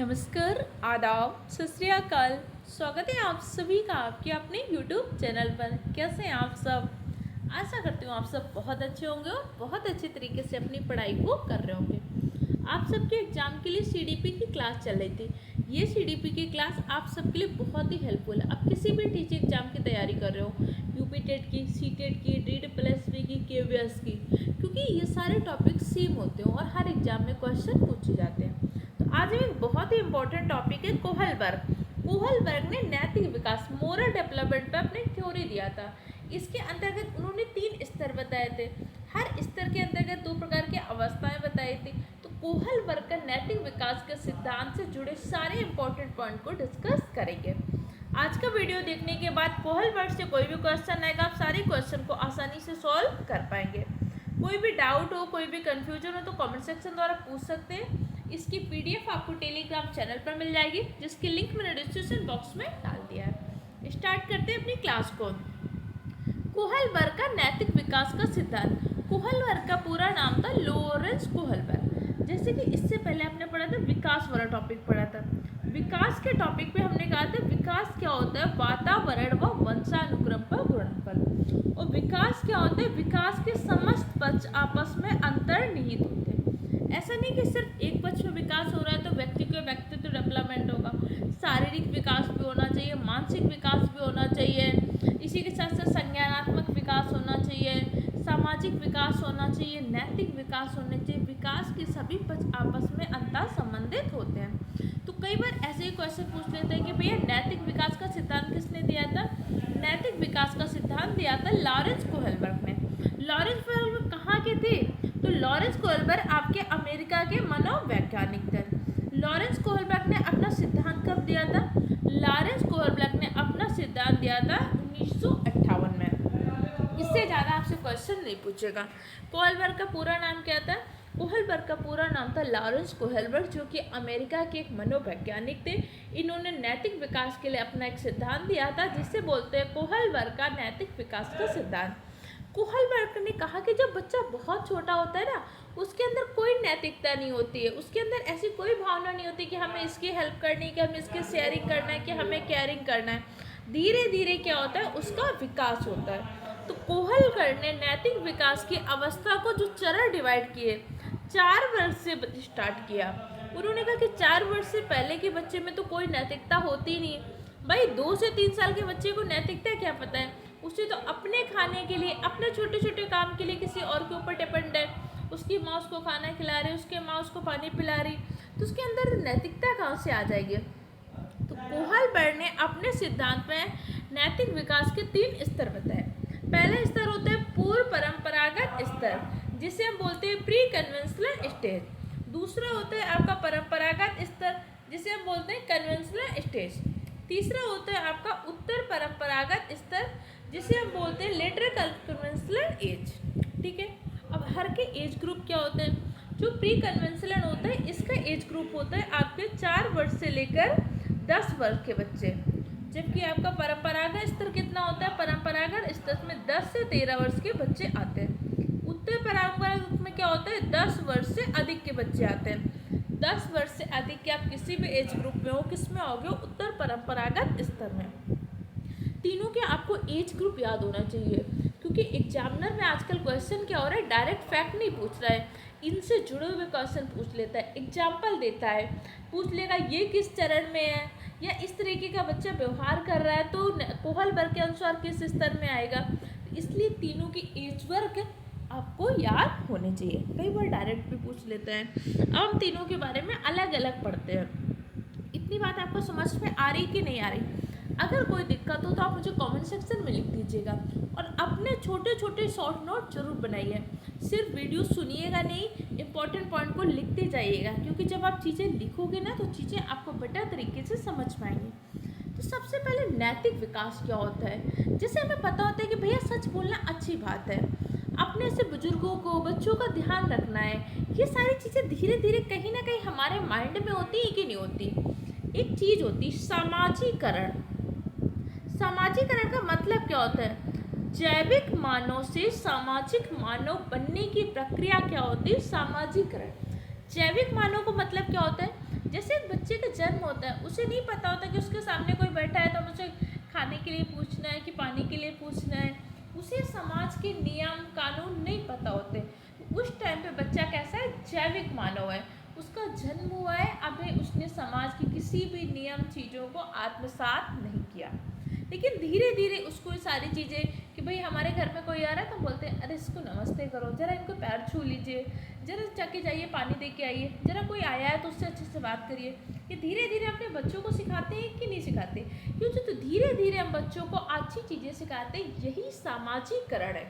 नमस्कार, आदाब, सत श्री अकाल। स्वागत है आप सभी का आपके अपने YouTube चैनल पर। कैसे हैं आप सब? आशा करती हूँ आप सब बहुत अच्छे होंगे और बहुत अच्छे तरीके से अपनी पढ़ाई को कर रहे होंगे। आप सबके एग्जाम के लिए CDP की क्लास चल रही थी। ये CDP की क्लास आप सबके लिए बहुत ही हेल्पफुल है। आप किसी भी टीचिंग एग्जाम की तैयारी कर रहे हो, यूपी टेट की, सी टेट की, DDPLSB की, KVS की, क्योंकि ये सारे टॉपिक सेम होते हैं और हर एग्जाम में क्वेश्चन पूछे जाते हैं। आज एक बहुत ही इंपॉर्टेंट टॉपिक है कोहलबर्ग। कोहलबर्ग ने नैतिक विकास मोरल डेवलपमेंट पर अपने थ्योरी दिया था। इसके अंतर्गत उन्होंने 3 स्तर बताए थे। हर स्तर के अंतर्गत 2 प्रकार की अवस्थाएं बताई थी। तो कोहलबर्ग का नैतिक विकास के सिद्धांत से जुड़े सारे इंपॉर्टेंट पॉइंट को डिस्कस करेंगे। आज का वीडियो देखने के बाद कोहलबर्ग से कोई भी क्वेश्चन आएगा, आप सारे क्वेश्चन को आसानी से सॉल्व कर पाएंगे। कोई भी डाउट हो, कोई भी कंफ्यूजन हो तो कमेंट सेक्शन द्वारा पूछ सकते हैं। इसकी PDF आपको टेलीग्राम चैनल पर मिल जाएगी, जिसकी लिंक मैंने डिस्क्रिप्शन बॉक्स में डाल दिया है। स्टार्ट करते हैं अपनी क्लास को। कोहलबर्ग का नैतिक विकास का सिद्धांत। कोहलबर्ग का पूरा नाम था लॉरेंस कोहलबर्ग। जैसे कि इससे पहले आपने पढ़ा था विकास वाला टॉपिक पढ़ा था। विकास के टॉपिक पे हमने कहा था विकास क्या होता है, वातावरण व वंशानुक्रम पर गुणनफल। और विकास क्या होता है, विकास के समस्त पक्ष आपस में अंतर्निहित होते हैं। ऐसा नहीं कि सिर्फ एक पक्ष में विकास हो रहा है तो व्यक्ति का व्यक्तित्व डेवलपमेंट होगा। शारीरिक विकास भी होना चाहिए, मानसिक विकास भी होना चाहिए, इसी के साथ साथ संज्ञानात्मक विकास होना चाहिए, सामाजिक विकास होना चाहिए, नैतिक विकास होना चाहिए। विकास के सभी पक्ष आपस में अंतर संबंधित होते हैं। तो कई बार ऐसे ही क्वेश्चन पूछ लेते हैं कि भैया नैतिक विकास का सिद्धांत किसने दिया था? नैतिक विकास का सिद्धांत दिया था लॉरेंस कोहलबर्ग ने। लॉरेंस कोहलबर्ग कहाँ के थे? तो लॉरेंस कोहलबर्ग आपके अमेरिका के मनोवैज्ञानिक थे। लॉरेंस कोहलबर्ग ने अपना सिद्धांत कब दिया था? लॉरेंस कोहलबर्ग ने अपना सिद्धांत दिया था 1958 में। इससे ज़्यादा आपसे क्वेश्चन नहीं पूछेगा। कोहलबर्ग का पूरा नाम क्या था? कोहलबर्ग का पूरा नाम था लॉरेंस कोहलबर्ग, जो कि अमेरिका के एक मनोवैज्ञानिक थे। इन्होंने नैतिक विकास के लिए अपना एक सिद्धांत दिया था, जिसे बोलते हैं कोहलबर्ग का नैतिक विकास का सिद्धांत। कोहलबर्ग ने कहा कि जब बच्चा बहुत छोटा होता है ना, उसके अंदर कोई नैतिकता नहीं होती है, उसके अंदर ऐसी कोई भावना नहीं होती कि हमें इसकी हेल्प करनी है, कि हमें इसकी शेयरिंग करना है, कि हमें केयरिंग करना है। धीरे धीरे क्या होता है, उसका विकास होता है। तो कोहलबर्ग ने नैतिक विकास की अवस्था को जो चरण डिवाइड किए, 4 वर्ष से स्टार्ट किया। उन्होंने कहा कि 4 वर्ष से पहले के बच्चे में तो कोई नैतिकता होती नहीं है। भाई 2 से 3 साल के बच्चे को नैतिकता क्या पता है? उसे तो अपने खाने के लिए, अपने छोटे छोटे काम के लिए किसी और के ऊपर डिपेंड है। उसकी माँ उसको खाना खिला रही, उसके माँ उसको पानी पिला रही, तो उसके अंदर नैतिकता कहाँ से आ जाएगी? तो कोहलबर्ग ने अपने सिद्धांत में नैतिक विकास के 3 स्तर बताए। पहला स्तर होता है पूर्व परंपरागत स्तर, जिसे हम बोलते हैं प्री कन्वेंशनल स्टेज। दूसरा होता है आपका परंपरागत स्तर, जिसे हम बोलते हैं कन्वेंशनल स्टेज। तीसरा होता है आपका उत्तर परंपरागत स्तर, जिसे हम बोलते हैं लेटर कन्वेंशनल एज। ठीक है, अब हर के एज ग्रुप क्या होते हैं? जो प्री कन्वेंशनल होता है, इसका एज ग्रुप होता है आपके 4 वर्ष से लेकर 10 वर्ष के बच्चे। जबकि आपका परंपरागत स्तर कितना होता है? परंपरागत स्तर में 10 से 13 वर्ष के बच्चे आते हैं। उत्तर परंपरागत में क्या होता है? 10 वर्ष से अधिक के बच्चे आते हैं। 10 वर्ष से अधिक के आप किसी भी एज ग्रुप में हो, किस में आओगे? उत्तर परंपरागत स्तर में। तीनों के आपको एज ग्रुप याद होना चाहिए, क्योंकि एग्जामिनर में आजकल क्वेश्चन क्या हो रहा है, डायरेक्ट फैक्ट नहीं पूछ रहा है, इनसे जुड़े हुए क्वेश्चन पूछ लेता है, एग्जाम्पल देता है, पूछ लेगा ये किस चरण में है, या इस तरीके का बच्चा व्यवहार कर रहा है तो कोहलबर्ग के अनुसार किस स्तर में आएगा। इसलिए तीनों की एज वर्ग आपको याद होने चाहिए। कई बार डायरेक्ट भी पूछ लेते हैं। अब हम तीनों के बारे में अलग अलग पढ़ते हैं। इतनी बात आपको समझ में आ रही कि नहीं आ रही? अगर कोई दिक्कत हो तो आप मुझे कमेंट सेक्शन में लिख दीजिएगा, और अपने छोटे छोटे शॉर्ट नोट जरूर बनाइए। सिर्फ वीडियो सुनिएगा नहीं, इंपॉर्टेंट पॉइंट को लिखते जाइएगा, क्योंकि जब आप चीज़ें लिखोगे ना तो चीज़ें आपको बेटर तरीके से समझ पाएंगी। तो सबसे पहले नैतिक विकास क्या होता है? जैसे हमें पता होता है कि भैया सच बोलना अच्छी बात है, अपने से बुजुर्गों को, बच्चों का ध्यान रखना है, ये सारी चीज़ें धीरे धीरे कहीं ना कहीं हमारे माइंड में होती है कि नहीं होती? एक चीज़ होती सामाजिकरण। सामाजिकरण का मतलब क्या होता है? जैविक मानव से सामाजिक मानव बनने की प्रक्रिया क्या होती है? सामाजिकरण। जैविक मानव का मतलब क्या होता है? जैसे एक बच्चे का होता है, उसे नहीं पता होता कि उसके सामने कोई बैठा है तो हम उसे खाने के लिए पूछना है कि पानी के लिए पूछना है। उसे समाज के नियम कानून नहीं पता होते। उस टाइम पे बच्चा कैसा है, जैविक मानव है, उसका जन्म हुआ है, अभी उसने समाज की किसी भी नियम चीज़ों को आत्मसात नहीं किया। लेकिन धीरे धीरे उसको ये सारी चीज़ें कि भाई हमारे घर में कोई आ रहा है तो हम बोलते हैं अरे इसको नमस्ते करो, जरा इनको पैर छू लीजिए, जरा जाके जाइए पानी दे के आइए, जरा कोई आया है तो उससे अच्छे से बात करिए। ये धीरे धीरे अपने बच्चों को सिखाते हैं कि नहीं सिखाते? क्योंकि तो धीरे धीरे हम बच्चों को अच्छी चीज़ें सिखाते हैं, यही सामाजिकरण है।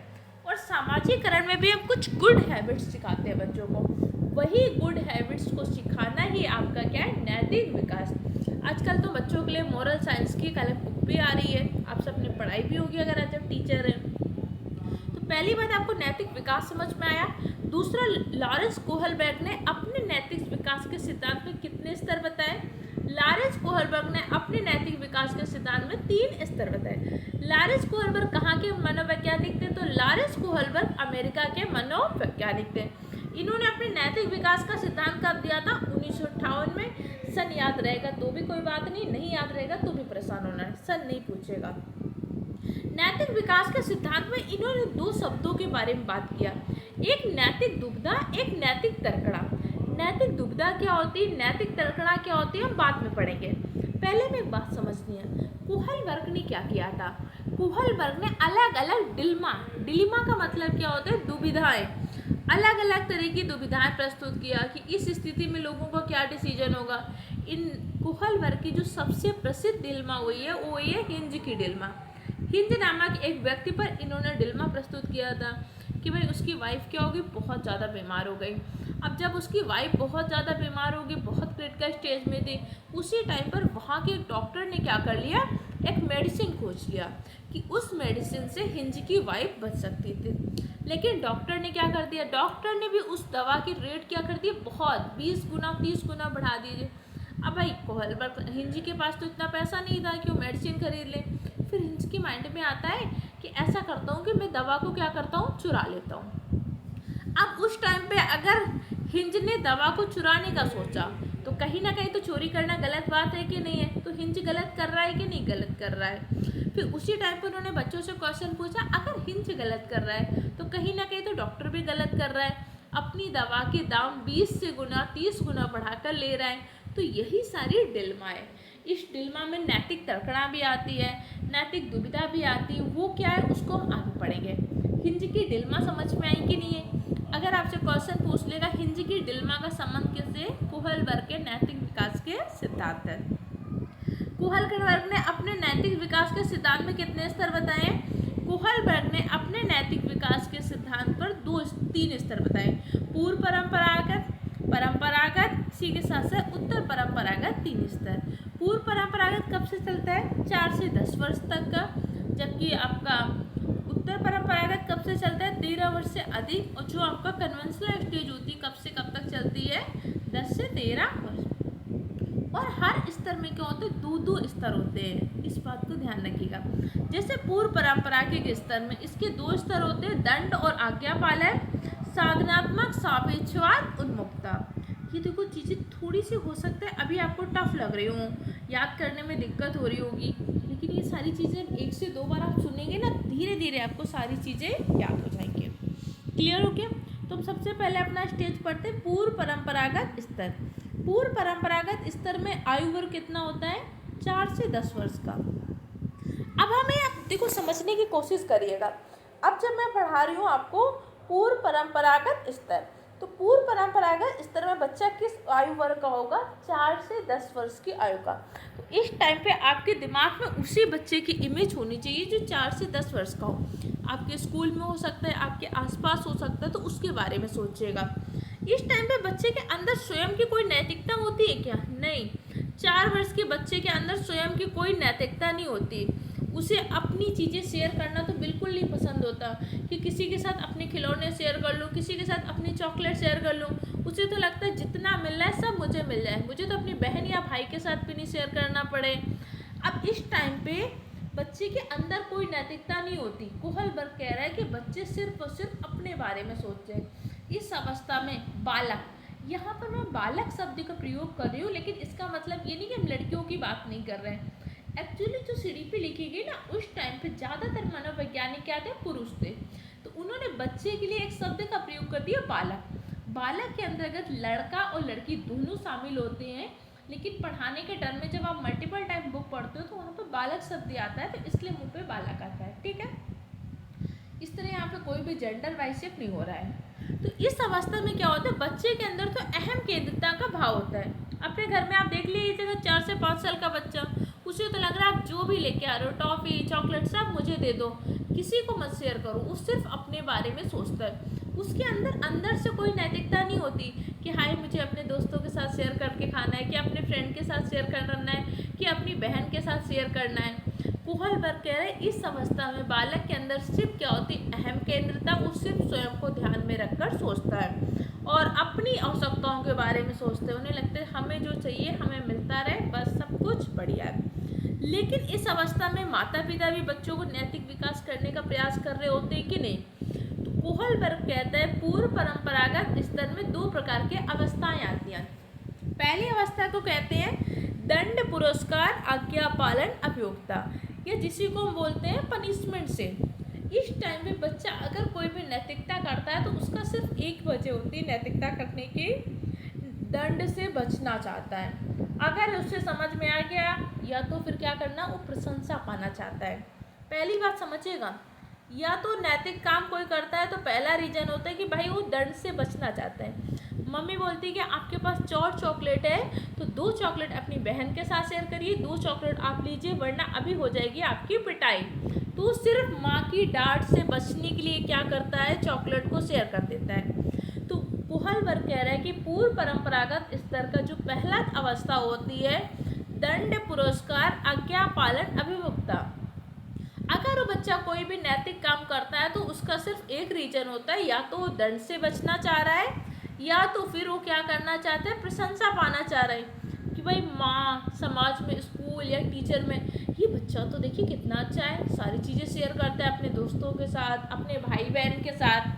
और सामाजिकरण में भी हम कुछ गुड हैबिट्स सिखाते हैं बच्चों को। वही गुड हैबिट्स को सिखाना ही आपका क्या है, नैतिक विकास। आजकल तो बच्चों के लिए मोरल साइंस की कलम बुक भी आ रही है, आप सबने पढ़ाई भी होगी अगर आज आप टीचर हैं। तो पहली बात आपको नैतिक विकास समझ में आया। दूसरा, लॉरेंस कोहलबर्ग ने अपने नैतिक विकास के सिद्धांत में कितने स्तर बताए? लॉरेंस कोहलबर्ग ने अपने नैतिक विकास के सिद्धांत में 3 स्तर बताए। लॉरेंस कोहलबर्ग कहाँ के मनोवैज्ञानिक थे? तो लॉरेंस कोहलबर्ग अमेरिका के मनोवैज्ञानिक थे। इन्होंने अपने नैतिक विकास का सिद्धांत कब दिया था? 1958 में। सन याद रहेगा तो भी कोई बात नहीं, नहीं याद रहेगा तो भी परेशान होना है, सन नहीं पूछेगा। नैतिक विकास के सिद्धांत में इन्होंने 2 शब्दों के बारे में बात किया, एक नैतिक दुविधा, एक नैतिक तर्कड़ा। नैतिक दुविधा क्या होती है, नैतिक तर्कड़ा क्या होती है, हम बाद में पढ़ेंगे। पहले में एक बात समझनी है, कोहलबर्ग ने क्या किया था? कोहलबर्ग ने अलग अलग डिलिमा का मतलब क्या होता है, दुविधाएं, अलग अलग तरह की दुविधाएं प्रस्तुत किया कि इस स्थिति में लोगों का क्या डिसीजन होगा। इन कोहलबर्ग की जो सबसे प्रसिद्ध डिलेमा हुई है वो ये हिंज की डिलेमा। हिंज नामक एक व्यक्ति पर इन्होंने डिलेमा प्रस्तुत किया था कि भाई उसकी वाइफ क्या होगी, बहुत ज़्यादा बीमार हो गई। अब जब उसकी वाइफ बहुत ज़्यादा बीमार होगी, बहुत क्रिटिकल स्टेज में थी, उसी टाइम पर वहाँ के डॉक्टर ने क्या कर लिया, एक मेडिसिन खोज लिया कि उस मेडिसिन से हिंज की वाइफ बच सकती थी। लेकिन डॉक्टर ने क्या कर दिया, डॉक्टर ने भी उस दवा की रेट क्या कर दी, बहुत 20 गुना 30 गुना बढ़ा दीजिए। अब भाई कोहलबर्ग, हिंज के पास तो इतना पैसा नहीं था कि वो मेडिसिन खरीद ले। फिर हिंज के माइंड में आता है कि ऐसा करता हूँ कि मैं दवा को क्या करता हूँ, चुरा लेता हूँ। अब उस टाइम पे अगर हिंज ने दवा को चुराने का सोचा तो कहीं ना कहीं तो चोरी करना गलत बात है कि नहीं है? तो हिंज गलत कर रहा है कि नहीं गलत कर रहा है? फिर उसी टाइम पर उन्होंने बच्चों से क्वेश्चन पूछा, अगर हिंज गलत कर रहा है तो कहीं ना कहीं तो डॉक्टर भी गलत कर रहा है, अपनी दवा के दाम 20 से गुना 30 गुना बढ़ाकर ले रहा है। तो यही सारी डिलेमा है। इस डिलेमा में नैतिक तर्कणा भी आती है, नैतिक दुविधा भी आती है। वो क्या है उसको हम आगे पढ़ेंगे। हिंज की डिलेमा समझ में आई कि नहीं है? अगर आपसे क्वेश्चन पूछ लेगा हिंज की डिलेमा का संबंध किससे, कोहलबर्ग के नैतिक विकास के सिद्धांत है। कोहलबर्ग ने अपने नैतिक विकास के सिद्धांत में कितने स्तर बताए? कोहलबर्ग ने अपने नैतिक विकास के सिद्धांत पर 3 स्तर बताए, पूर्व परंपरागत, परंपरागत, इसी के साथ साथ उत्तर परंपरागत 3 स्तर। पूर्व परंपरागत कब से चलता है? 4 से 10 वर्ष तक का, जबकि आपका उत्तर परंपरागत कब से चलता है? 13 वर्ष से अधिक। और जो आपका कन्वेंशनल स्टेज होती है कब से कब तक चलती है? 10 से 13 वर्ष। और हर स्तर में क्या होते हैं, 2 स्तर होते हैं, इस बात को ध्यान रखिएगा। जैसे पूर्व परंपरागत स्तर में इसके 2 स्तर होते हैं, दंड और आज्ञापालन, साधनात्मक, सापेक्षवाद, उन्मुक्ता। ये देखो चीज़ें थोड़ी सी हो सकता है अभी आपको टफ लग रही हो, याद करने में दिक्कत हो रही होगी, लेकिन ये सारी चीज़ें 1 से 2 बार आप सुनेंगे ना, धीरे धीरे आपको सारी चीज़ें याद हो जाएंगी। क्लियर हो गया? तो हम सबसे पहले अपना स्टेज पढ़ते हैं, पूर्व परंपरागत स्तर। पूर्व परंपरागत स्तर में आयु वर्ग कितना होता है? 4 से 10 वर्ष का। अब हमें आप देखो समझने की कोशिश करिएगा। अब जब मैं पढ़ा रही हूँ आपको पूर्व परंपरागत स्तर, तो पूर्व परंपरागत स्तर में बच्चा किस आयु वर्ग का होगा? 4 से 10 वर्ष की आयु का। तो इस टाइम पे आपके दिमाग में उसी बच्चे की इमेज होनी चाहिए जो 4 से 10 वर्ष का हो। आपके स्कूल में हो सकता है, आपके आसपास हो सकता है, तो उसके बारे में सोचिएगा। इस टाइम पे बच्चे के अंदर स्वयं की कोई नैतिकता होती है क्या? नहीं। 4 वर्ष के बच्चे के अंदर स्वयं की कोई नैतिकता नहीं होती। उसे अपनी चीज़ें शेयर करना तो बिल्कुल नहीं पसंद होता कि किसी के साथ अपने खिलौने शेयर कर लूँ, किसी के साथ अपनी चॉकलेट शेयर कर लूँ। उसे तो लगता है जितना मिल रहा है सब मुझे मिल जाए, मुझे तो अपनी बहन या भाई के साथ भी नहीं शेयर करना पड़े। अब इस टाइम पे बच्चे के अंदर कोई नैतिकता नहीं होती। कोहलबर्ग कह रहा है कि बच्चे सिर्फ और सिर्फ अपने बारे में सोचते हैं। इस अवस्था में बालक यहाँ पर मैं बालक शब्द का प्रयोग कर रही हूँ, लेकिन इसका मतलब ये नहीं कि हम लड़कियों की बात नहीं कर रहे हैं। एक्चुअली जो सीढ़ी पे लिखी गई ना, उस टाइम पे ज़्यादातर मनोवैज्ञानिक क्या थे, पुरुष थे, तो उन्होंने बच्चे के लिए एक शब्द का प्रयोग कर दिया, बालक। बालक के अंतर्गत लड़का और लड़की दोनों शामिल होते हैं, लेकिन पढ़ाने के टर्म में जब आप मल्टीपल टाइम बुक पढ़ते हो तो वहाँ पर बालक शब्द आता है, तो इसलिए मुँह पे बालक आता है। ठीक है, इस तरह यहाँ पे कोई भी जेंडर वाइसेप नहीं हो रहा है। तो इस अवस्था में क्या होता है, बच्चे के अंदर तो अहम केंद्रता का भाव होता है। अपने घर में आप देख लीजिएगा, 4 से 5 साल का बच्चा, उसे तो लग रहा है आप जो भी लेके आ रहे हो, टॉफ़ी चॉकलेट सब मुझे दे दो, किसी को मत शेयर करो, वो सिर्फ अपने बारे में सोचता है। उसके अंदर से कोई नैतिकता नहीं होती कि हाय मुझे अपने दोस्तों के साथ शेयर करके खाना है, कि अपने फ्रेंड के साथ शेयर करना है, कि अपनी बहन के साथ शेयर करना है। कोहलबर्ग कह रहे हैं इस अवस्था में बालक के अंदर सिर्फ क्या होती, अहम केंद्रता, वो सिर्फ स्वयं को ध्यान में रखकर सोचता है और अपनी आवश्यकताओं के बारे में सोचते हैं। उन्हें लगता है हमें जो चाहिए हमें मिलता रहे, बस सब कुछ बढ़िया है। लेकिन इस अवस्था में माता पिता भी बच्चों को नैतिक विकास करने का प्रयास कर रहे होते हैं कि नहीं। तो कोहलबर्ग कहता है पूर्व परंपरागत स्तर में 2 प्रकार के अवस्थाएं आती हैं। पहली अवस्था को कहते हैं दंड पुरस्कार आज्ञा पालन अभियोक्ता, या जिसी को हम बोलते हैं पनिशमेंट से। इस टाइम में बच्चा अगर कोई भी नैतिकता करता है तो उसका सिर्फ एक वजह होती है नैतिकता करने की, दंड से बचना चाहता है। अगर उसे समझ में आ गया, या तो फिर क्या करना, वो प्रशंसा पाना चाहता है। पहली बात समझिएगा, या तो नैतिक काम कोई करता है तो पहला रीजन होता है कि भाई वो दंड से बचना चाहता है। मम्मी बोलती है कि आपके पास 4 चॉकलेट है तो 2 चॉकलेट अपनी बहन के साथ शेयर करिए, 2 चॉकलेट आप लीजिए वरना अभी हो जाएगी आपकी पिटाई। तो सिर्फ माँ की डांट से बचने के लिए क्या करता है, चॉकलेट को शेयर कर देता है। तो कोहलबर्ग कह रहा है कि पूर्व परंपरागत स्तर का जो पहला अवस्था होती है दंड पुरस्कार आज्ञा पालन अभिमुखता। अगर वो बच्चा कोई भी नैतिक काम करता है तो उसका सिर्फ एक रीजन होता है, या तो वो दंड से बचना चाह रहा है, या तो फिर वो क्या करना चाहता है, प्रशंसा पाना चाह रहा है कि भाई माँ, समाज में, स्कूल या टीचर में ये बच्चा तो देखिए कितना अच्छा है, सारी चीज़ें शेयर करता है अपने दोस्तों के साथ, अपने भाई बहन के साथ।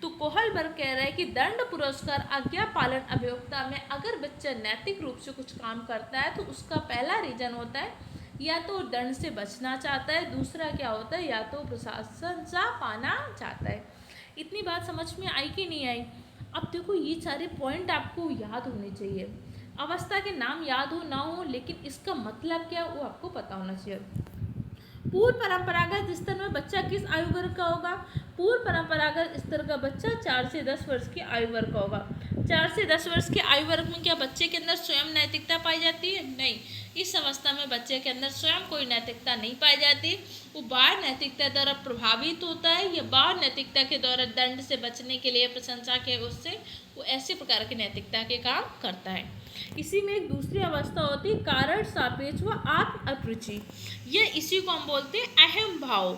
तो कोहलबर्ग कह रहा है कि दंड पुरस्कार आज्ञा पालन अभियोक्ता में अगर बच्चा नैतिक रूप से कुछ काम करता है तो उसका पहला रीजन होता है या तो दंड से बचना चाहता है, दूसरा क्या होता है, या तो प्रशंसा पाना चाहता है। इतनी बात समझ में आई कि नहीं आई। अब देखो ये सारे पॉइंट आपको याद होने चाहिए। अवस्था के नाम याद हो ना हो, लेकिन इसका मतलब क्या वो आपको पता होना चाहिए। पूर्व परंपरागत स्तर में बच्चा किस आयु वर्ग का होगा? पूर्व परंपरागत स्तर का बच्चा 4 से 10 वर्ष की आयु वर्ग का होगा। 4 से 10 वर्ष के आयु वर्ग में क्या बच्चे के अंदर स्वयं नैतिकता पाई जाती है? नहीं, इस अवस्था में बच्चे के अंदर स्वयं कोई नैतिकता नहीं पाई जाती। वो बाह्य नैतिकता द्वारा प्रभावित होता है, या बाह्य नैतिकता के द्वारा दंड से बचने के लिए, प्रशंसा के उससे वो ऐसे प्रकार की नैतिकता के काम करता है। इसी में एक दूसरी अवस्था होती है कारण सापेक्ष व आत्म अभिरुचि। ये इसी को हम बोलते हैं अहम भाव,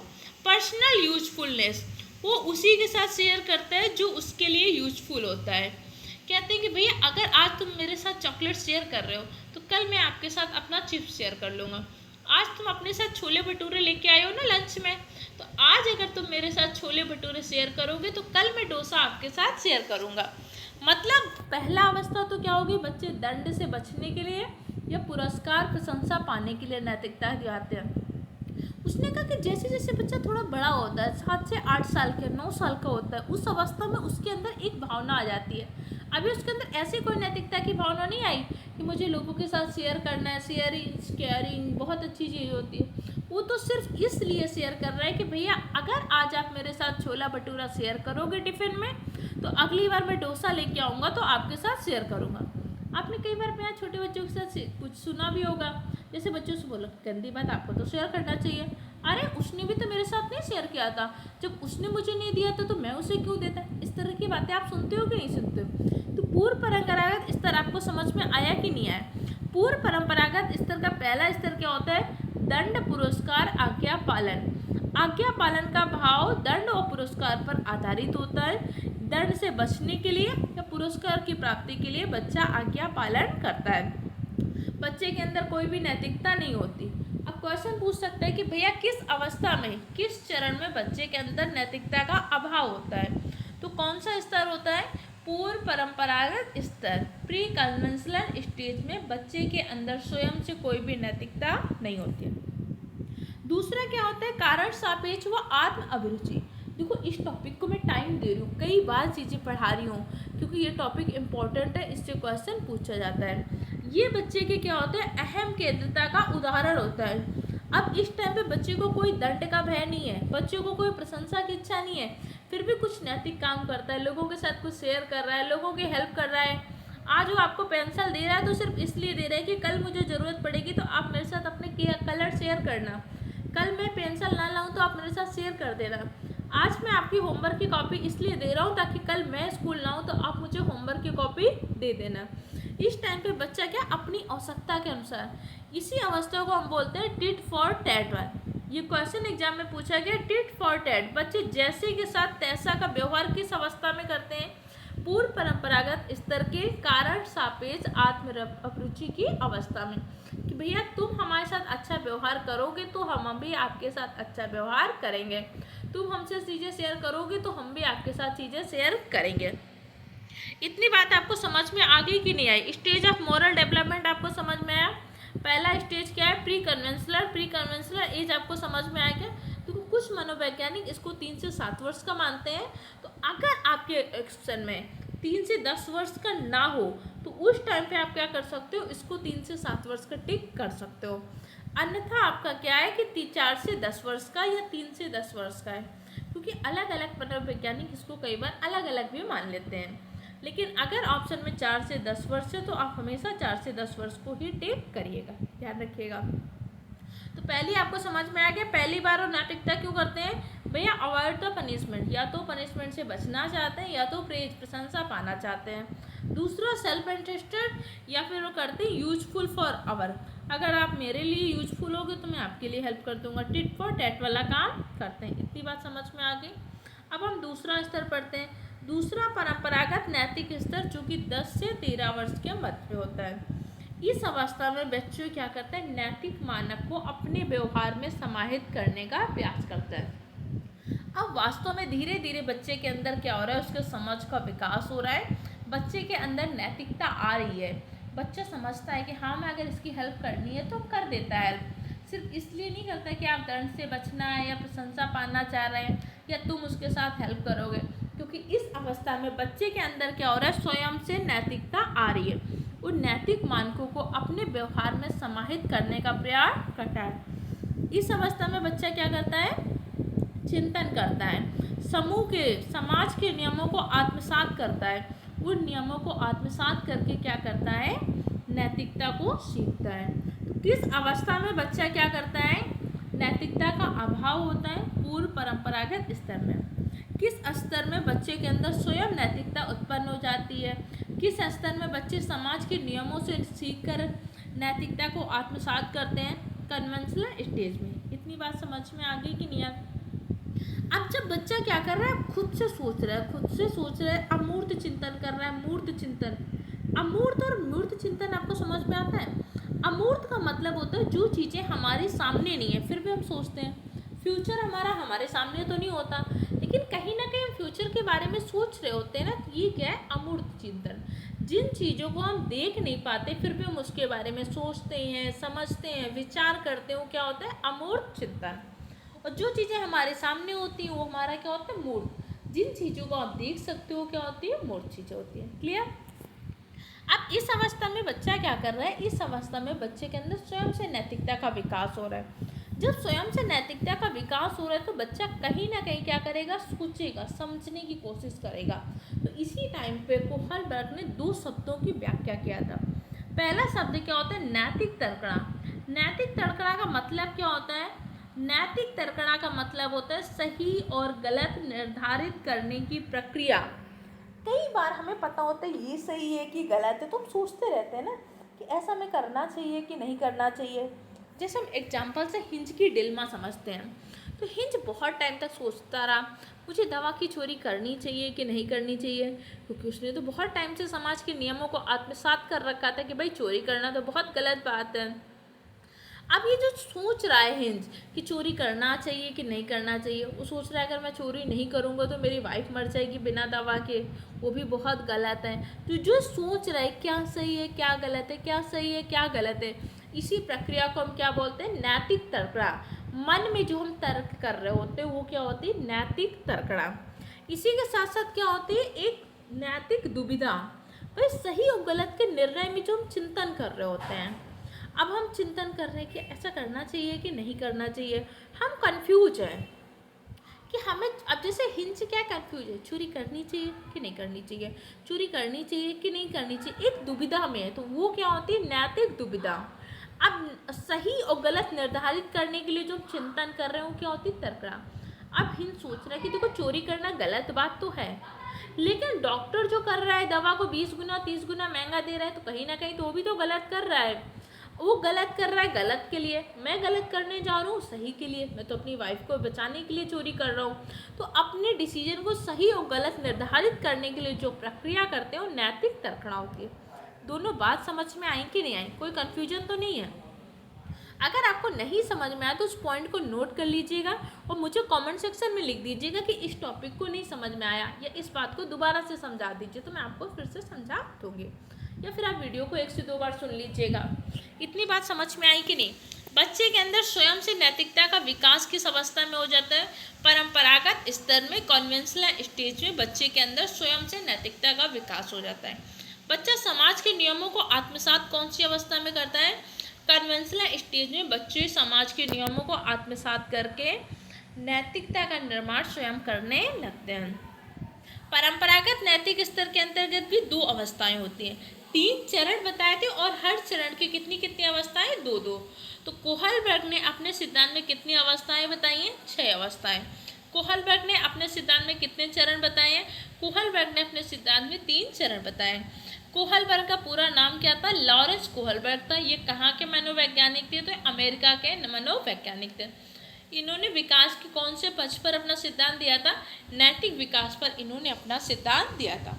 पर्सनल यूजफुलनेस। वो उसी के साथ शेयर करता है जो उसके लिए यूजफुल होता है। कहते हैं कि भैया अगर आज तुम मेरे साथ चॉकलेट शेयर कर रहे हो तो कल मैं आपके साथ अपना चिप्स शेयर कर लूँगा। आज तुम अपने साथ छोले भटूरे लेके आए हो ना लंच में, तो आज अगर तुम मेरे साथ छोले भटूरे शेयर करोगे तो कल मैं डोसा आपके साथ शेयर करूँगा। मतलब पहला अवस्था तो क्या होगी, बच्चे दंड से बचने के लिए या पुरस्कार प्रशंसा पाने के लिए नैतिकता दिखाते हैं। उसने कहा कि जैसे जैसे बच्चा थोड़ा बड़ा होता है, 7 से 8 साल के, 9 साल का होता है, उस अवस्था में उसके अंदर एक भावना आ जाती है। अभी उसके अंदर ऐसी कोई नैतिकता की भावना नहीं आई कि मुझे लोगों के साथ शेयर करना है, शेयरिंग केयरिंग बहुत अच्छी चीज़ होती है। वो तो सिर्फ इसलिए शेयर कर रहा है कि भैया अगर आज आप मेरे साथ छोला भटूरा शेयर करोगे टिफ़िन में तो अगली बार मैं डोसा लेके आऊँगा तो आपके साथ शेयर करूँगा। आपने कई बार अपने छोटे बच्चों के साथ कुछ सुना भी होगा, जैसे बच्चों से बोलो गंदी बात आपको तो शेयर करना चाहिए, अरे उसने भी तो मेरे साथ नहीं शेयर किया था, जब उसने मुझे नहीं दिया था तो मैं उसे क्यों देता। इस तरह की बातें आप सुनते हो कि नहीं सुनते हो? तो पूर्व परंपरागत स्तर आपको समझ में आया कि नहीं आया? पूर्व परंपरागत स्तर का पहला स्तर क्या होता है? दंड पुरस्कार आज्ञा पालन। आज्ञा पालन का भाव दंड और पुरस्कार पर आधारित होता है। दंड से बचने के लिए या पुरस्कार की प्राप्ति के लिए बच्चा आज्ञा पालन करता है। बच्चे के अंदर कोई भी नैतिकता नहीं होती। अब क्वेश्चन पूछ सकता है कि भैया किस अवस्था में, किस चरण में बच्चे के अंदर नैतिकता का अभाव होता है? तो कौन सा स्तर होता है? पूर्व परंपरागत स्तर प्री कन्वेंशनल स्टेज में बच्चे के अंदर स्वयं से कोई भी नैतिकता नहीं होती है। दूसरा क्या होता है, कारण सापेक्ष व आत्म अभिरुचि। देखो इस टॉपिक को मैं टाइम दे रही हूँ, कई बार चीज़ें पढ़ा रही हूँ क्योंकि ये टॉपिक इम्पोर्टेंट है, इससे क्वेश्चन पूछा जाता है। ये बच्चे के क्या होते हैं, अहम केंद्रता का उदाहरण होता है। अब इस टाइम पे बच्चे को कोई दंड का भय नहीं है, बच्चे को कोई प्रशंसा की इच्छा नहीं है, फिर भी कुछ नैतिक काम करता है, लोगों के साथ कुछ शेयर कर रहा है, लोगों की हेल्प कर रहा है। आज वो आपको पेंसिल दे रहा है तो सिर्फ इसलिए दे रहा है कि कल मुझे ज़रूरत पड़ेगी तो आप मेरे साथ अपने कलर शेयर करना, कल मैं पेंसिल ना लाऊं तो आप मेरे साथ शेयर कर देना। आज मैं आपकी होमवर्क की कॉपी इसलिए दे रहा हूँ ताकि कल मैं स्कूल ना आऊँ तो आप मुझे होमवर्क की कॉपी दे देना। इस टाइम पे बच्चा क्या अपनी आवश्यकता के अनुसार, इसी अवस्था को हम बोलते हैं टिट फॉर टैट वाला। ये क्वेश्चन एग्जाम में पूछा गया, टिट फॉर टैट, बच्चे जैसे के साथ तैसा का व्यवहार किस अवस्था में करते हैं, पूर्व परंपरागत स्तर के कारण सापेक्ष आत्म अभिरुचि की अवस्था में, कि भैया तुम हमारे साथ अच्छा व्यवहार करोगे तो हम भी आपके साथ अच्छा व्यवहार करेंगे, तुम हमसे चीज़ें शेयर करोगे तो हम भी आपके साथ चीज़ें शेयर करेंगे। इतनी बात आपको समझ में आ गई कि नहीं आई? स्टेज ऑफ मॉरल डेवलपमेंट आपको समझ में आया? पहला स्टेज क्या है, प्री कन्वेंशनल एज आपको समझ में आया क्या? तो कुछ मनोवैज्ञानिक इसको 3 से 7 वर्ष का मानते हैं। तो अगर आपके एक्शन में 3 से 10 वर्ष का ना हो तो उस टाइम पे आप क्या कर सकते हो, इसको 3 से 7 वर्ष का टिक कर सकते हो। अन्यथा आपका क्या है कि 4 से 10 वर्ष का या 3 से 10 वर्ष का है, क्योंकि अलग अलग मनोवैज्ञानिक इसको कई बार अलग अलग भी मान लेते हैं। लेकिन अगर ऑप्शन में 4 से 10 वर्ष है तो आप हमेशा 4 से 10 वर्ष को ही टिक करिएगा, ध्यान रखिएगा। तो पहली आपको समझ में आ गया, पहली बार वो नैतिकता क्यों करते हैं भैया, अवॉइड द पनिशमेंट, या तो पनिशमेंट से बचना चाहते हैं या तो प्रेज प्रशंसा पाना चाहते हैं। दूसरा सेल्फ इंटरेस्टेड, या फिर वो करते हैं यूजफुल फॉर अवर, अगर आप मेरे लिए यूजफुल होगे तो मैं आपके लिए हेल्प कर दूंगा, टिट फॉर टैट वाला काम करते हैं। इतनी बात समझ में आ गई। अब हम दूसरा स्तर पढ़ते हैं। दूसरा परंपरागत नैतिक स्तर जो कि 10 से 13 वर्ष के मध्य में होता है। इस अवस्था में बच्चे क्या करते हैं, नैतिक मानक को अपने व्यवहार में समाहित करने का प्रयास करते हैं। अब वास्तव में धीरे धीरे बच्चे के अंदर क्या हो रहा है, उसके समझ का विकास हो रहा है, बच्चे के अंदर नैतिकता आ रही है। बच्चा समझता है कि हाँ मैं अगर इसकी हेल्प करनी है तो कर देता है हेल्प, सिर्फ इसलिए नहीं करता कि आप दंड से बचना है या प्रशंसा पाना चाह रहे हैं या तुम उसके साथ हेल्प करोगे, क्योंकि इस अवस्था में बच्चे के अंदर क्या हो रहा है, स्वयं से नैतिकता आ रही है, उन नैतिक मानकों को अपने व्यवहार में समाहित करने का प्रयास करता है। इस अवस्था में बच्चा क्या करता है, चिंतन करता है, समाज के नियमों को आत्मसात करता है, उन नियमों को आत्मसात करके क्या करता है, नैतिकता को सीखता है। तो किस अवस्था में बच्चा क्या करता है, नैतिकता का अभाव होता है, पूर्व परंपरागत स्तर में। किस स्तर में बच्चे के अंदर स्वयं नैतिकता उत्पन्न हो जाती है, किस स्तर में बच्चे समाज के नियमों से सीखकर नैतिकता को आत्मसात करते हैं, कन्वेंशनल स्टेज में। इतनी बात समझ में आ गई कि नहीं आ? अब जब बच्चा क्या कर रहा है, खुद से सोच रहा है, अमूर्त चिंतन कर रहा है, मूर्त चिंतन। अमूर्त और मूर्त चिंतन आपको समझ में आता है? अमूर्त का मतलब होता है जो चीज़ें हमारे सामने नहीं है फिर भी हम सोचते हैं। फ्यूचर हमारे सामने तो नहीं होता, लेकिन कहीं ना कहीं हम फ्यूचर के बारे में सोच रहे होते हैं ना, तो ये क्या है, अमूर्त चिंतन। जिन चीज़ों को हम देख नहीं पाते फिर भी हम उसके बारे में सोचते हैं, समझते हैं, विचार करते हैं, वो क्या होता है, अमूर्त चिंतन। और जो चीज़ें हमारे सामने होती हैं वो हमारा क्या होता है, मूर्त। जिन चीज़ों को आप देख सकते हो क्या होती है, मूर्त चीज़ें होती हैं। क्लियर? अब इस अवस्था में बच्चा क्या कर रहा है, इस अवस्था में बच्चे के अंदर स्वयं से नैतिकता का विकास हो रहा है। जब स्वयं से नैतिकता का विकास हो रहा है तो बच्चा कहीं ना कहीं क्या करेगा, सोचेगा, समझने की कोशिश करेगा। तो इसी टाइम पे कोहलबर्ग ने 2 शब्दों की व्याख्या किया था। पहला शब्द क्या होता है, नैतिक तर्कणा। नैतिक तर्कणा का मतलब क्या होता है, नैतिक तर्कणा का मतलब होता है सही और गलत निर्धारित करने की प्रक्रिया। कई बार हमें पता होता है ये सही है कि गलत है, तो हम सोचते रहते हैं ना कि ऐसा हमें करना चाहिए कि नहीं करना चाहिए। जैसे हम एग्जाम्पल से हिंज की डिल्मा समझते हैं, तो हिंज बहुत टाइम तक सोचता रहा मुझे दवा की चोरी करनी चाहिए कि नहीं करनी चाहिए, क्योंकि उसने तो बहुत टाइम से समाज के नियमों को आत्मसात कर रखा था कि भाई चोरी करना तो बहुत गलत बात है। अब ये जो सोच रहा है हिंज कि चोरी करना चाहिए कि नहीं करना चाहिए, वो सोच रहा है अगर मैं चोरी नहीं करूँगा तो मेरी वाइफ मर जाएगी बिना दवा के, वो भी बहुत गलत है। तो जो सोच रहा है क्या सही है क्या गलत है, क्या सही है क्या गलत है, इसी प्रक्रिया को हम क्या बोलते हैं, नैतिक तर्कड़ा। मन में जो हम तर्क कर रहे होते हैं वो क्या होती है, नैतिक तर्कड़ा। इसी के साथ साथ क्या होती है, एक नैतिक दुविधा, भाई सही और गलत के निर्णय में जो हम चिंतन कर रहे होते हैं। अब हम चिंतन कर रहे हैं कि ऐसा करना चाहिए कि नहीं करना चाहिए, हम कंफ्यूज हैं कि हमें, अब जैसे हिंज क्या कंफ्यूज है, चोरी करनी चाहिए कि नहीं करनी चाहिए, चोरी करनी चाहिए कि नहीं करनी चाहिए, एक दुविधा में है। तो वो क्या होती है, नैतिक दुविधा। अब सही और गलत निर्धारित करने के लिए जो हम चिंतन कर रहे हैं वो क्या होती है, तर्कड़ा। अब हिंद सोच रहा है कि देखो चोरी करना गलत बात तो है, लेकिन डॉक्टर जो कर रहा है दवा को 20 गुना 30 गुना महंगा दे रहा है, तो कहीं ना कहीं तो वो भी तो गलत कर रहा है। वो गलत कर रहा है गलत के लिए, मैं गलत करने जा रहा हूँ सही के लिए, मैं तो अपनी वाइफ को बचाने के लिए चोरी कर रहा हूँ। तो अपने डिसीजन को सही और गलत निर्धारित करने के लिए जो प्रक्रिया करते हैं वो नैतिक तर्कड़ा होती है। दोनों बात समझ में आई कि नहीं आई, कोई कन्फ्यूजन तो नहीं है। अगर आपको नहीं समझ में आया तो उस पॉइंट को नोट कर लीजिएगा और मुझे कमेंट सेक्शन में लिख दीजिएगा कि इस टॉपिक को नहीं समझ में आया, या इस बात को दोबारा से समझा दीजिए तो मैं आपको फिर से समझा दूँगी, या फिर आप वीडियो को 1 से 2 बार सुन लीजिएगा। इतनी बात समझ में आई कि नहीं। बच्चे के अंदर स्वयं से नैतिकता का विकास किस अवस्था में हो जाता है, परंपरागत स्तर में, कन्वेंशनल स्टेज में बच्चे के अंदर स्वयं से नैतिकता का विकास हो जाता है। बच्चा समाज के नियमों को आत्मसात कौन सी अवस्था में करता है, कन्वेंशनल स्टेज में बच्चे समाज के नियमों को आत्मसात करके नैतिकता का निर्माण स्वयं करने लगते हैं। परंपरागत नैतिक स्तर के अंतर्गत भी 2 अवस्थाएं होती हैं। 3 चरण बताए थे और हर चरण की कितनी कितनी अवस्थाएं, 2-2। तो कोहलबर्ग ने अपने सिद्धांत में कितनी अवस्थाएं बताई हैं, 6 अवस्थाएं। कोहलबर्ग ने अपने सिद्धांत में कितने चरण बताए हैं, कोहलबर्ग ने अपने सिद्धांत में 3 चरण बताए। कोहलबर्ग का पूरा नाम क्या था, लॉरेंस कोहलबर्ग था। ये कहाँ के मनोवैज्ञानिक थे, तो अमेरिका के मनोवैज्ञानिक थे। इन्होंने विकास के कौन से पक्ष पर अपना सिद्धांत दिया था, नैतिक विकास पर इन्होंने अपना सिद्धांत दिया था।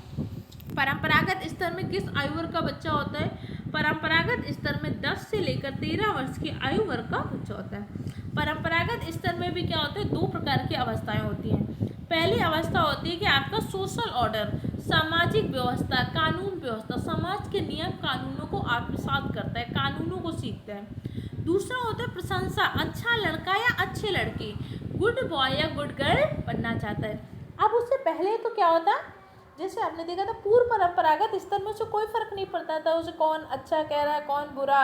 परंपरागत स्तर में किस आयु वर्ग का बच्चा होता है, परंपरागत स्तर में 10 से लेकर 13 वर्ष की आयु वर्ग का बच्चा होता है। परंपरागत स्तर में भी क्या होता है, 2 प्रकार की अवस्थाएं होती हैं। पहली अवस्था होती है कि आपका सोशल ऑर्डर, सामाजिक व्यवस्था, कानून व्यवस्था, समाज के नियम कानूनों को आत्मसात करता है, कानूनों को सीखता है। दूसरा होता है प्रशंसा, अच्छा लड़का या अच्छी लड़की, गुड बॉय या गुड गर्ल बनना चाहता है। अब उससे पहले तो क्या होता, जैसे आपने देखा था पूर्व परंपरागत स्तर में उसे कोई फर्क नहीं पड़ता था, उसे कौन अच्छा कह रहा है कौन बुरा,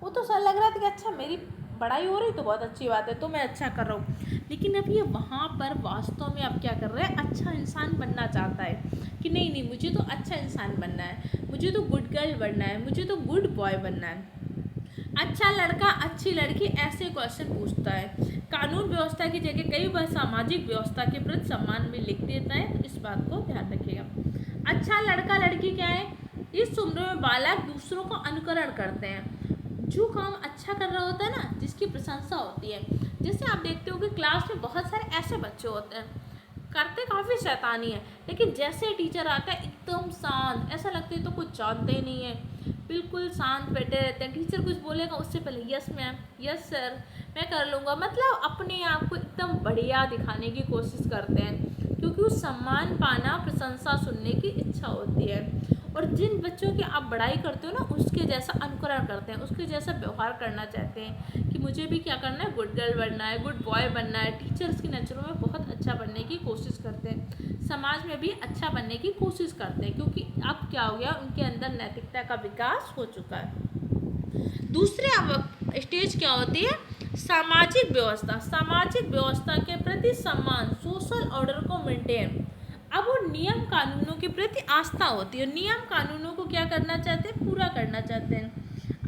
वो तो सर लग रहा था कि अच्छा मेरी पढ़ाई हो रही तो बहुत अच्छी बात है, तो मैं अच्छा कर रहा हूँ। लेकिन अब ये वहाँ पर वास्तव में अब क्या कर रहा है, अच्छा इंसान बनना चाहता है कि नहीं नहीं मुझे तो अच्छा इंसान बनना है, मुझे तो गुड गर्ल बनना है, मुझे तो गुड बॉय बनना है। अच्छा लड़का अच्छी लड़की ऐसे क्वेश्चन पूछता है। कानून व्यवस्था की जगह कई बार सामाजिक व्यवस्था के प्रति सम्मान में लिख देता है, तो इस बात को ध्यान रखिएगा। अच्छा लड़का लड़की क्या है, इस उम्र में बालक दूसरों को अनुकरण करते हैं, जो काम अच्छा कर रहा होता है ना, जिसकी प्रशंसा होती है। जैसे आप देखते हो कि क्लास में बहुत सारे ऐसे बच्चे होते हैं, करते काफ़ी शैतानी है, लेकिन जैसे टीचर आता है एकदम शांत, ऐसा लगता है तो कुछ जानते ही नहीं है, बिल्कुल शांत बैठे रहते हैं। टीचर कुछ बोलेगा उससे पहले यस मैम, यस सर, मैं कर लूँगा, मतलब अपने आप को एकदम बढ़िया दिखाने की कोशिश करते हैं, क्योंकि वो सम्मान पाना, प्रशंसा सुनने की इच्छा होती है। और जिन बच्चों की आप बड़ाई करते हो ना, उसके जैसा अनुकरण करते हैं, उसके जैसा व्यवहार करना चाहते हैं कि मुझे भी क्या करना है, गुड गर्ल बनना है, गुड बॉय बनना है। टीचर्स की नज़रों में बहुत अच्छा बनने की कोशिश करते हैं, समाज में भी अच्छा बनने की कोशिश करते हैं, क्योंकि अब क्या हो गया, उनके अंदर नैतिकता का विकास हो चुका है। दूसरे स्टेज क्या होती है, सामाजिक व्यवस्था। सामाजिक व्यवस्था के प्रति सम्मान, सोशल ऑर्डर को मेंटेन। अब वो नियम कानूनों के प्रति आस्था होती है, नियम कानूनों को क्या करना चाहते हैं, पूरा करना चाहते हैं।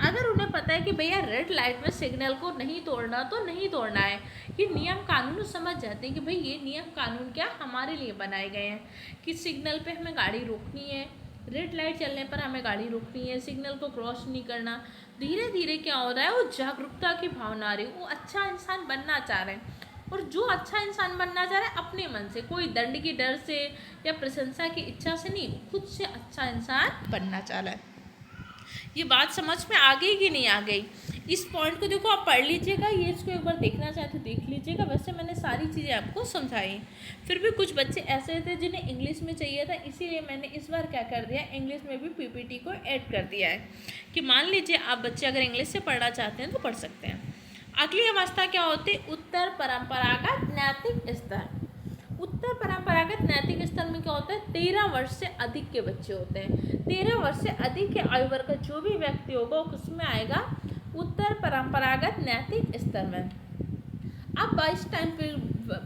अगर उन्हें पता है कि भैया रेड लाइट में सिग्नल को नहीं तोड़ना तो नहीं तोड़ना है, ये नियम कानून समझ जाते हैं कि भाई ये नियम कानून क्या हमारे लिए बनाए गए हैं, कि सिग्नल पे हमें गाड़ी रोकनी है, रेड लाइट चलने पर हमें गाड़ी रोकनी है, सिग्नल को क्रॉस नहीं करना। धीरे धीरे क्या हो रहा है, वो जागरूकता की भावना आ रही है, वो अच्छा इंसान बनना चाह रहे हैं। और जो अच्छा इंसान बनना चाह रहा है अपने मन से, कोई दंड की डर से या प्रशंसा की इच्छा से नहीं, खुद से अच्छा इंसान बनना चाह रहा है। ये बात समझ में आ गई कि नहीं आ गई। इस पॉइंट को देखो, आप पढ़ लीजिएगा, ये इसको एक बार देखना चाहे तो देख लीजिएगा। वैसे मैंने सारी चीज़ें आपको समझाई, फिर भी कुछ बच्चे ऐसे थे जिन्हें इंग्लिश में चाहिए था, इसीलिए मैंने इस बार क्या कर दिया, इंग्लिश में भी पीपीटी को ऐड कर दिया है कि मान लीजिए आप बच्चे अगर इंग्लिश से पढ़ना चाहते हैं तो पढ़ सकते हैं। अगली अवस्था क्या होती है, उत्तर परंपरागत नैतिक स्तर। उत्तर परंपरागत नैतिक स्तर में क्या होता है, 13 वर्ष से अधिक के बच्चे होते हैं। 13 वर्ष से अधिक के आयु वर्ग का जो भी व्यक्ति होगा उसमें आएगा उत्तर परंपरागत नैतिक स्तर में। अब इस टाइम पे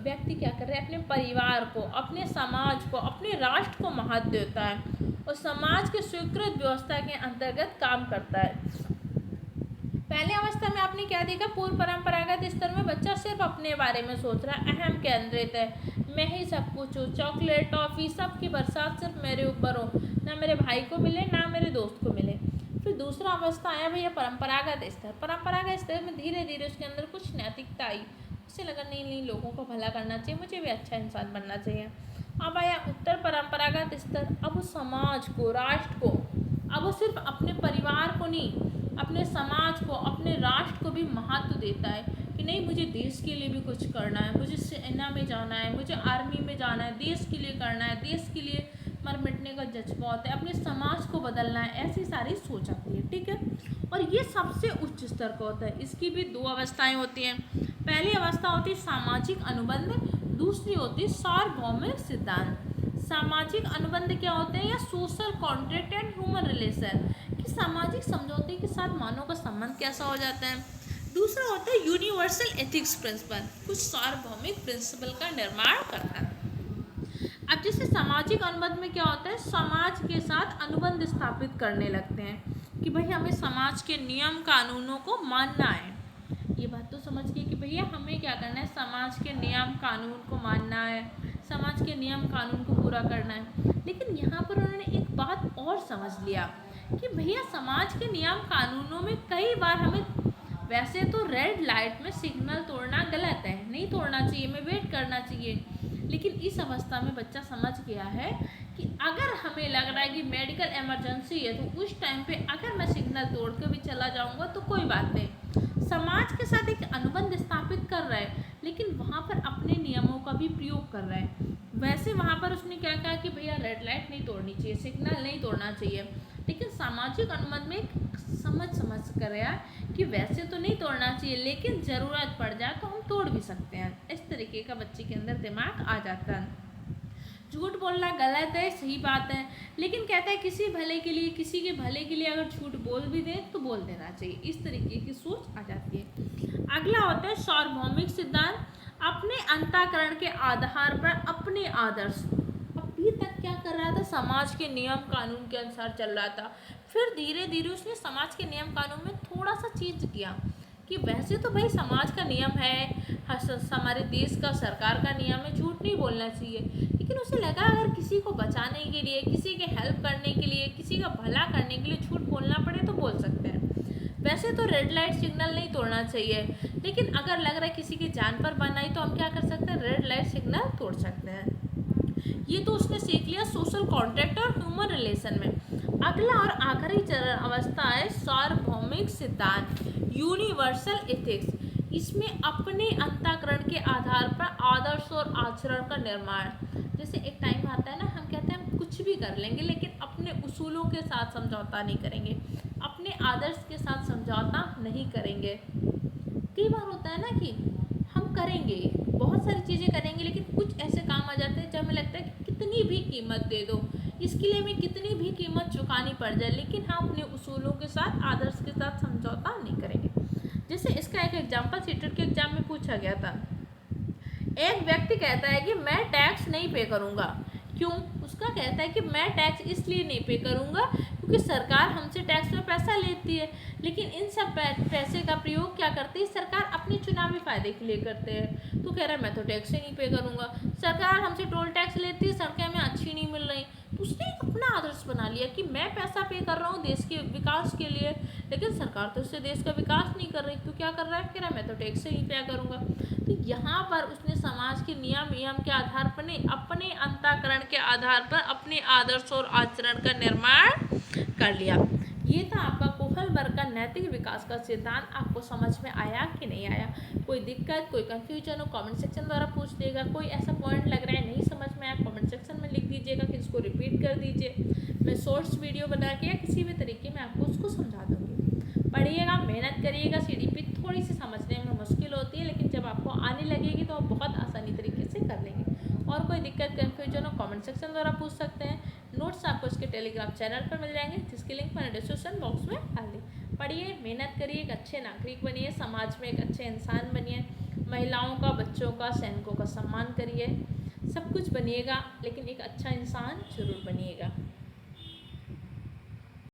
व्यक्ति क्या कर रहे हैं, अपने परिवार को, अपने समाज को, अपने राष्ट्र को महत्व देता है और समाज के स्वीकृत व्यवस्था के अंतर्गत काम करता है। पहले अवस्था में आपने क्या देखा, पूर्व परंपरागत स्तर में बच्चा सिर्फ अपने बारे में सोच रहा है, अहम केंद्रित है, मैं ही सब कुछ हूँ, चॉकलेट टॉफी सब की बरसात सिर्फ मेरे ऊपर हो, ना मेरे भाई को मिले ना मेरे दोस्त को मिले। फिर दूसरा अवस्था आया भैया परंपरागत स्तर। परंपरागत स्तर में धीरे धीरे उसके अंदर कुछ नैतिकता आई, उसे लगा नहीं नहीं लोगों को भला करना चाहिए, मुझे भी अच्छा इंसान बनना चाहिए। अब आया उत्तर परंपरागत स्तर। अब वो समाज को, राष्ट्र को, अब वो सिर्फ अपने परिवार को नहीं, अपने समाज को, अपने राष्ट्र को भी महत्व देता है कि नहीं मुझे देश के लिए भी कुछ करना है, मुझे सेना में जाना है, मुझे आर्मी में जाना है, देश के लिए करना है, देश के लिए मर मिटने का जज्बा होता है, अपने समाज को बदलना है, ऐसी सारी सोच आती है। ठीक है, और ये सबसे उच्च स्तर का होता है। इसकी भी दो अवस्थाएं होती हैं। पहली अवस्था होती है सामाजिक अनुबंध, दूसरी होती है सार्वभौमिक सिद्धांत। सामाजिक अनुबंध क्या होते हैं, या social contract and human relation, कि सामाजिक समझौते के साथ मानव का संबंध कैसा हो जाता है। दूसरा होता है यूनिवर्सल एथिक्स प्रिंसिपल, कुछ सार्वभौमिक प्रिंसिपल का निर्माण करना है। अब जैसे सामाजिक अनुबंध में क्या होता है, समाज के साथ अनुबंध स्थापित करने लगते हैं कि भाई हमें समाज के नियम कानूनों को मानना है। ये बात तो समझ गए कि भैया हमें क्या करना है, समाज के नियम कानून को मानना है, समाज के नियम कानून को पूरा करना है। लेकिन यहाँ पर उन्होंने एक बात और समझ लिया कि भैया समाज के नियम कानूनों में कई बार हमें, वैसे तो रेड लाइट में सिग्नल तोड़ना गलत है, नहीं तोड़ना चाहिए, हमें वेट करना चाहिए। लेकिन इस अवस्था में बच्चा समझ गया है कि अगर हमें लग रहा है कि मेडिकल इमरजेंसी है तो उस टाइम पे अगर मैं सिग्नल तोड़ के भी चला जाऊंगा तो कोई बात नहीं। समाज के साथ एक अनुबंध स्थापित कर रहा है, लेकिन वहाँ पर अपने नियमों का भी प्रयोग कर रहा है। वैसे वहाँ पर उसने क्या कहा कि भैया रेड लाइट नहीं तोड़नी चाहिए, सिग्नल नहीं तोड़ना चाहिए, लेकिन सामाजिक अनुबंध में समझ कर रहा है कि वैसे तो नहीं तोड़ना चाहिए, लेकिन ज़रूरत पड़ जाए तो हम तोड़ भी सकते हैं। इस तरीके का बच्चे के अंदर दिमाग आ जाता है। झूठ बोलना गलत है, सही बात है, लेकिन कहता है किसी भले के लिए, किसी के भले के लिए अगर झूठ बोल भी दें तो बोल देना चाहिए। इस तरीके की सोच आ जाती है। अगला होता है सार्वभौमिक सिद्धांत, अपने अंतःकरण के आधार पर अपने आदर्श। अभी तक क्या कर रहा था, समाज के नियम कानून के अनुसार चल रहा था, फिर धीरे धीरे उसने समाज के नियम कानून में थोड़ा सा चेंज किया कि वैसे तो भाई समाज का नियम है, हमारे देश का, सरकार का नियम है, झूठ नहीं बोलना चाहिए, लेकिन उसे लगा अगर किसी को बचाने के लिए, किसी के हेल्प करने के लिए, किसी का भला करने के लिए झूठ बोलना पड़े तो बोल सकते हैं। वैसे तो रेड लाइट सिग्नल नहीं तोड़ना चाहिए, लेकिन अगर लग रहा है किसी की जान पर बना है तो हम क्या कर सकते हैं, रेड लाइट सिग्नल तोड़ सकते हैं। ये तो उसने सीख लिया सोशल कॉन्ट्रैक्ट और ह्यूमन रिलेशन में। अगला और आखिरी चरण अवस्था है सार्वभौमिक सिद्धांत, यूनिवर्सल एथिक्स। इसमें अपने अंतःकरण के आधार पर आदर्श और आचरण का निर्माण। जैसे एक टाइम आता है ना, हम कहते हैं हम कुछ भी कर लेंगे लेकिन अपने उसूलों के साथ समझौता नहीं करेंगे, अपने आदर्श के साथ समझौता नहीं करेंगे। कई बार होता है ना कि हम करेंगे, बहुत सारी चीज़ें करेंगे, लेकिन कुछ ऐसे काम आ जाते हैं जब हमें लगता है कि कितनी भी कीमत दे दो, इसके लिए हमें कितनी भी कीमत चुकानी पड़ जाए, लेकिन हम अपने उसूलों के साथ, आदर्श के साथ समझौता नहीं करेंगे। जैसे इसका एक एग्जाम्पल सीटेट के एग्जाम में पूछा गया था। एक व्यक्ति कहता है कि मैं टैक्स नहीं पे करूँगा। क्यों? उसका कहता है कि मैं टैक्स इसलिए नहीं पे करूँगा क्योंकि सरकार हमसे टैक्स में पैसा लेती है, लेकिन इन सब पैसे का प्रयोग क्या करती है सरकार, अपने चुनावी फायदे के लिए करते हैं। तो कह रहा है मैं तो टैक्स ही नहीं पे करूँगा, सरकार हमसे टोल टैक्स लेती है, सड़कें हमें अच्छी नहीं मिल रही, तो उसने अपना आदर्श बना लिया कि मैं पैसा पे कर रहा हूँ देश के विकास के लिए, लेकिन सरकार तो उससे देश का विकास नहीं कर रही, तो क्या कर रहा है, कह रहा है मैं तो टैक्स ही नहीं पे करूँगा। तो यहाँ पर उसने समाज के नियम के आधार पर नहीं, अपने अंतःकरण के आधार पर अपने आदर्श और आचरण का निर्माण कर लिया। ये था आपका कोहल वर्ग का नैतिक विकास का सिद्धांत आपको समझ में आया कि नहीं आया। कोई दिक्कत, कोई कन्फ्यूजन हो कमेंट सेक्शन द्वारा पूछ देगा। कोई ऐसा पॉइंट लग रहा है नहीं समझ में आया, कमेंट सेक्शन में लिख दीजिएगा कि इसको रिपीट कर दीजिए। मैं शॉर्ट्स वीडियो बना के या किसी भी तरीके में आपको उसको समझा दूँगी। पढ़िएगा, मेहनत करिएगा। सीडीपी थोड़ी सी समझने में मुश्किल होती है, लेकिन जब आपको आने लगेगी तो आप बहुत आसानी तरीके से कर लेंगे। और कोई दिक्कत, कन्फ्यूजन हो कमेंट सेक्शन द्वारा पूछ सकते हैं। नोट्स आपको इसके टेलीग्राम चैनल पर मिल जाएंगे, जिसकी लिंक मैंने डिस्क्रिप्शन बॉक्स में डाल दी। पढ़िए, मेहनत करिए, एक अच्छे नागरिक बनिए, समाज में एक अच्छे इंसान बनिए, महिलाओं का, बच्चों का, सैनिकों का सम्मान करिए। सब कुछ बनिएगा, लेकिन एक अच्छा इंसान जरूर बनिएगा।